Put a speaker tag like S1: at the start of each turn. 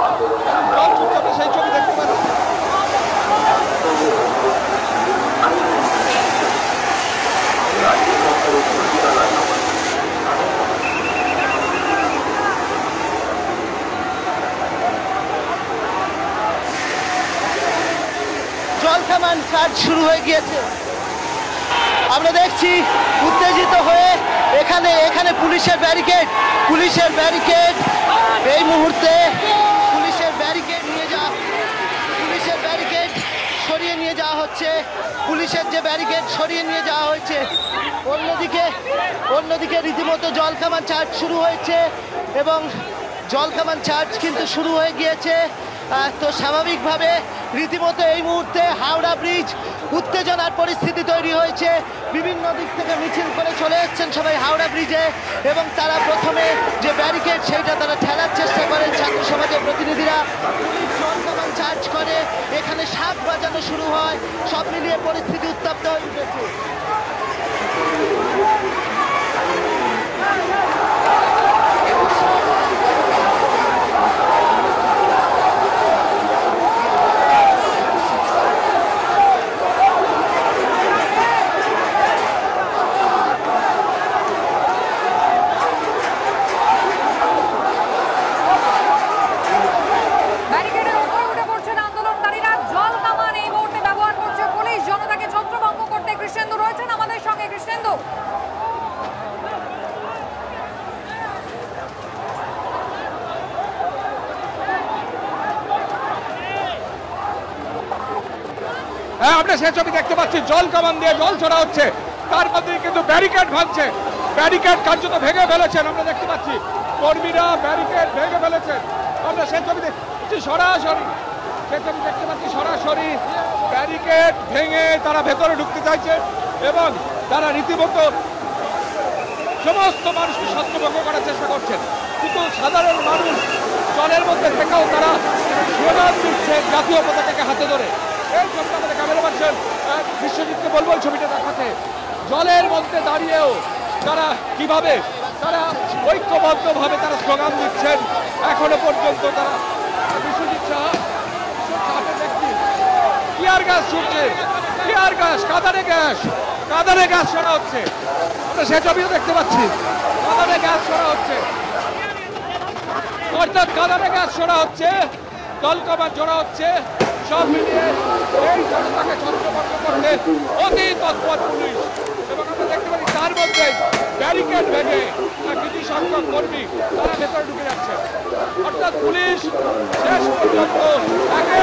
S1: জল ছুটছে, আমরা সেই ছবি দেখতে পাচ্ছি।
S2: জল কামান চার্জ শুরু হয়ে গিয়েছে। আমরা দেখছি উত্তেজিত হয়ে এখানে পুলিশের ব্যারিকেড এই মুহূর্তে পুলিশের ব্যারিকেড সরিয়ে নিয়ে যাওয়া হচ্ছে। পুলিশের যে ব্যারিকেড সরিয়ে নিয়ে যাওয়া হয়েছে। অন্যদিকে রীতিমতো জল কামান চার্জ শুরু হয়েছে এবং জল কামান চার্জ কিন্তু শুরু হয়ে গিয়েছে। তো স্বাভাবিকভাবে রীতিমতো এই মুহূর্তে হাওড়া ব্রিজ উত্তেজনার পরিস্থিতি তৈরি হয়েছে। বিভিন্ন দিক থেকে মিছিল করে চলে যাচ্ছেন সবাই হাওড়া ব্রিজে এবং তারা প্রথমে যে ব্যারিকেড সেইটা তারা ঠেলার চেষ্টা করেন ছাত্র সমাজের প্রতিনিধিরা। পুলিশ জল কামান চার্জ করে, এখানে শাঁখ বাজানো শুরু হয়। সব মিলিয়ে পরিস্থিতি উত্তপ্ত হয়ে উঠেছে।
S1: হ্যাঁ, আমরা সেই ছবি দেখতে পাচ্ছি। জল কামান দিয়ে জল ছড়া হচ্ছে, তার মধ্যে কিন্তু ব্যারিকেড ভাঙছে। ব্যারিকেড কার্যত ভেঙে ফেলেছেন, আমরা দেখতে পাচ্ছি কর্মীরা ব্যারিকেড ভেঙে ফেলেছেন। আমরা সেই ছবি দেখছি সরাসরি, সরাসরি ব্যারিকেড ভেঙে তারা ভেতরে ঢুকতে চাইছে এবং তারা রীতিমতো সমস্ত মানুষকে ছত্রভঙ্গ করার চেষ্টা করছেন। কিন্তু সাধারণ মানুষ জলের মধ্যে থেকেও তারা স্লোগান দিচ্ছে জাতীয় পতাকাকে হাতে ধরে। এই ছবিটা আমাদের ক্যামেরা পাচ্ছেন বিশ্বজিৎকে বলবো এই ছবিটা দেখাতে। জলের মধ্যে দাঁড়িয়েও তারা কিভাবে তারা ঐক্যবদ্ধভাবে তারা স্লোগান দিচ্ছেন এখনো পর্যন্ত। তারা বিশ্বজিৎ সাহা দেখছি টিয়ার গ্যাস ছুটছে, টিয়ার গ্যাস, কাঁদানে গ্যাস ছড়া হচ্ছে। আমরা সে ছবিও দেখতে পাচ্ছি, কাঁদানে গ্যাস ছড়া হচ্ছে, অর্থাৎ কাঁদানে গ্যাস ছড়া হচ্ছে, জল কামান ছড়া হচ্ছে। সব মিলিয়ে এই জনতাকে ছত্রভঙ্গ করতে অতি তৎপর পুলিশ। এবং আমরা দেখতে পাচ্ছি তার মধ্যে ব্যারিকেড ভেঙে কিছু সংখ্যক কর্মী তারা ভেতরে ঢুকে যাচ্ছে। অর্থাৎ পুলিশ শেষ পর্যন্ত একের